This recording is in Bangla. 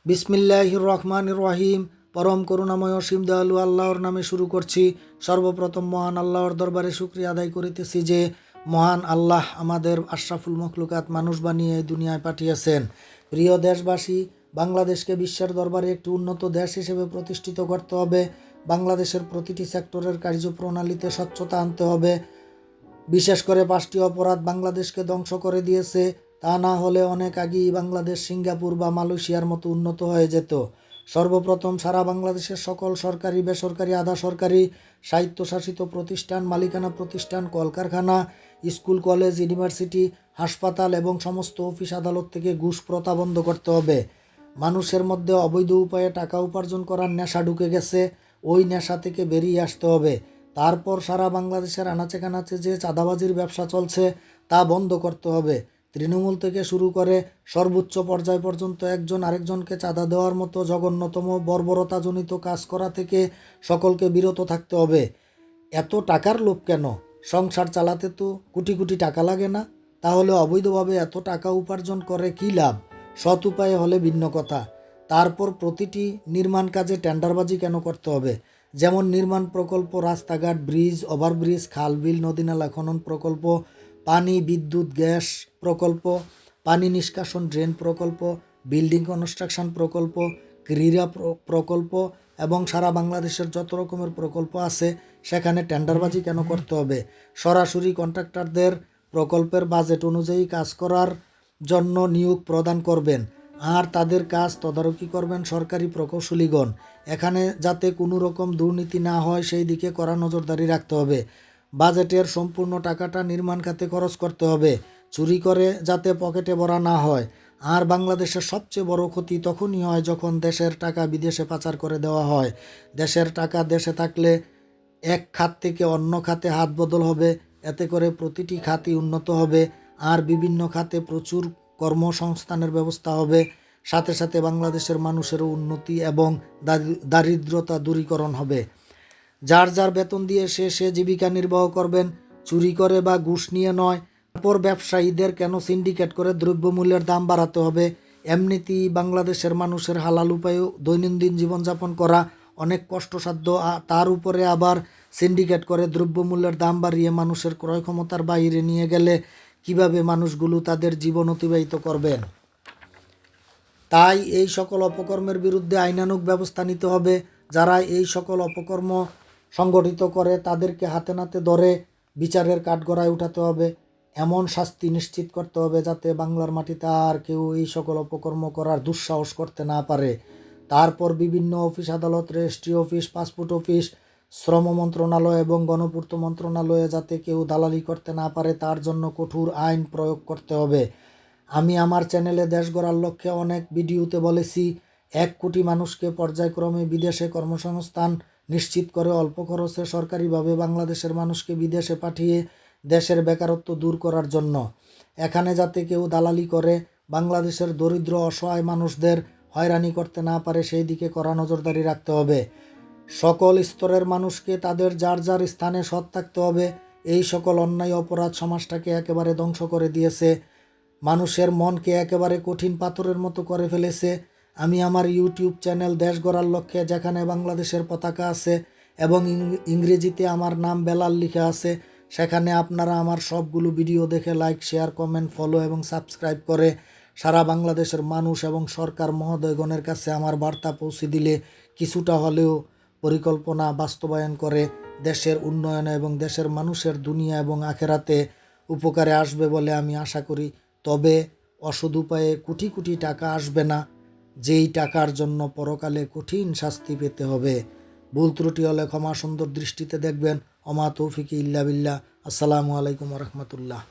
বিসমিল্লাহির রহমানির রহিম। পরম করুণাময় অসীম দয়ালু আল্লাহর নামে শুরু করছি। সর্বপ্রথম মহান আল্লাহর দরবারে শুকরিয়া আদায় করিতেছি যে মহান আল্লাহ আমাদের আশরাফুল মখলুকাত মানুষ বানিয়ে এই দুনিয়ায় পাঠিয়েছেন। প্রিয় দেশবাসী, বাংলাদেশকে বিশ্বের দরবারে একটি উন্নত দেশ হিসেবে প্রতিষ্ঠিত করতে হবে। বাংলাদেশের প্রতিটি সেক্টরের কার্যপ্রণালীতে স্বচ্ছতা আনতে হবে। বিশেষ করে 5টি অপরাধ বাংলাদেশকে ধ্বংস করে দিয়েছে। তা না হলে অনেক আগেই বাংলাদেশ সিঙ্গাপুর বা মালয়েশিয়ার মতো উন্নত হয়ে যেত। সর্বপ্রথম সারা বাংলাদেশের সকল সরকারি, বেসরকারি, আধা সরকারি, স্বায়ত্তশাসিত প্রতিষ্ঠান, মালিকানা প্রতিষ্ঠান, কলকারখানা, স্কুল, কলেজ, ইউনিভার্সিটি, হাসপাতাল এবং সমস্ত অফিস আদালত থেকে ঘুষ প্রথা বন্ধ করতে হবে। মানুষের মধ্যে অবৈধ উপায়ে টাকা উপার্জন করার নেশা ঢুকে গেছে, ওই নেশা থেকে বেরিয়ে আসতে হবে। তারপর সারা বাংলাদেশের আনাচে কানাচে যে চাঁদাবাজির ব্যবসা চলছে তা বন্ধ করতে হবে। তৃণমূল থেকে শুরু করে সর্বোচ্চ পর্যায় পর্যন্ত একজন আরেকজনকে চাঁদা দেওয়ার মতো জঘন্যতম বর্বরতাজনিত কাজ করা থেকে সকলকে বিরত থাকতে হবে। এত টাকার লোভ কেন? সংসার চালাতে তো কোটি কোটি টাকা লাগে না? তাহলে অবৈধভাবে এত টাকা উপার্জন করে কী লাভ? সৎ উপায়ে হলে ভিন্ন কথা। তারপর প্রতিটি নির্মাণ কাজে টেন্ডারবাজি কেন করতে হবে? যেমন নির্মাণ প্রকল্প, রাস্তাঘাট, ব্রিজ, ওভারব্রিজ, খাল, বিল, নদীনালা খনন প্রকল্প, পানি, বিদ্যুৎ, গ্যাস প্রকল্প, পানি নিষ্কাশন ড্রেন প্রকল্প, বিল্ডিং কনস্ট্রাকশন প্রকল্প, ক্রীড়া প্রকল্প এবং সারা বাংলাদেশের যত রকমের প্রকল্প আছে সেখানে টেন্ডারবাজি কেন করতে হবে? সরাসরি কন্ট্রাক্টরদের প্রকল্পের বাজেট অনুযায়ী কাজ করার জন্য নিয়োগ প্রদান করবেন, আর তাদের কাজ তদারকি করবেন সরকারি প্রকৌশলীগণ। এখানে যাতে কোনো রকম দুর্নীতি না হয় সেই দিকে কড়া নজরদারি রাখতে হবে। বাজেটের সম্পূর্ণ টাকাটা নির্মাণ খাতে খরচ করতে হবে, চুরি করে যাতে পকেটে ভরা না হয়। আর বাংলাদেশের সবচেয়ে বড় ক্ষতি তখনই হয় যখন দেশের টাকা বিদেশে পাচার করে দেওয়া হয়। দেশের টাকা দেশে থাকলে এক খাত থেকে অন্য খাতে হাত বদল হবে, এতে করে প্রতিটি খাতই উন্নত হবে আর বিভিন্ন খাতে প্রচুর কর্মসংস্থানের ব্যবস্থা হবে। সাথে সাথে বাংলাদেশের মানুষেরও উন্নতি এবং দারিদ্রতা দূরীকরণ হবে। যার যার বেতন দিয়ে সে জীবিকা নির্বাহ করবেন, চুরি করে বা ঘুষ নিয়ে নয়। তারপর ব্যবসায়ীদের কেন সিন্ডিকেট করে দ্রব্যমূল্যের দাম বাড়াতে হবে? এমনিতেই বাংলাদেশের মানুষের হালাল উপায়ে দৈনন্দিন জীবনযাপন করা অনেক কষ্টসাধ্য, তার উপরে আবার সিন্ডিকেট করে দ্রব্যমূল্যের দাম বাড়িয়ে মানুষের ক্রয় ক্ষমতার বাইরে নিয়ে গেলে কিভাবে মানুষগুলো তাদের জীবন অতিবাহিত করবেন? তাই এই সকল অপকর্মের বিরুদ্ধে আইনানুগ ব্যবস্থা নিতে হবে। যারা এই সকল অপকর্ম সংগঠিত করে তাদেরকে হাতে নাতে ধরে বিচারের কাঠগড়ায় উঠাতে হবে। এমন শাস্তি নিশ্চিত করতে হবে যাতে বাংলার মাটিতে আর কেউ এই সকল অপকর্ম করার দুঃসাহস করতে না পারে। তারপর বিভিন্ন অফিস আদালত, রেজিস্ট্রি অফিস, পাসপোর্ট অফিস, শ্রম মন্ত্রণালয় এবং গণপূর্ত মন্ত্রণালয়ে যাতে কেউ দালালি করতে না পারে তার জন্য কঠোর আইন প্রয়োগ করতে হবে। আমি আমার চ্যানেলে দেশ গড়ার লক্ষ্যে অনেক ভিডিওতে বলেছি, 1 কোটি মানুষকে পর্যায়ক্রমে বিদেশে কর্মসংস্থান নিশ্চিত করে অল্প খরচে সরকারিভাবে বাংলাদেশের মানুষকে বিদেশে পাঠিয়ে দেশের বেকারত্ব দূর করার জন্য। এখানে যাতে কেউ দালালি করে বাংলাদেশের দরিদ্র অসহায় মানুষদের হয়রানি করতে না পারে সেই দিকে কড়া নজরদারি রাখতে হবে। সকল স্তরের মানুষকে তাদের যার যার স্থানে সৎ থাকতে হবে। এই সকল অন্যায় অপরাধ সমাজটাকে একেবারে ধ্বংস করে দিয়েছে, মানুষের মনকে একেবারে কঠিন পাথরের মতো করে ফেলেছে। আমি আমার ইউটিউব চ্যানেল দেশ গড়ার লক্ষ্যে, যেখানে বাংলাদেশের পতাকা আছে এবং ইংরেজিতে আমার নাম বেলাল লেখা আছে, সেখানে আপনারা আমার সবগুলো ভিডিও দেখে লাইক, শেয়ার, কমেন্ট, ফলো এবং সাবস্ক্রাইব করে সারা বাংলাদেশের মানুষ এবং সরকার মহোদয়গণের কাছে আমার বার্তা পৌঁছে দিলে কিছুটা হলেও পরিকল্পনা বাস্তবায়ন করে দেশের উন্নয়নে এবং দেশের মানুষের দুনিয়া এবং আখেরাতে উপকারে আসবে বলে আমি আশা করি। তবে অসৎ উপায়ে কোটি কোটি টাকা আসবে না, যেই টাকার জন্য পরকালে কঠিন শাস্তি পেতে হবে। ভুল ত্রুটি হলে ক্ষমা সুন্দর দৃষ্টিতে দেখবেন। ওমা তৌফিক ইল্লা বিল্লাহ। আসসালামু আলাইকুম রহমতুল্লাহ।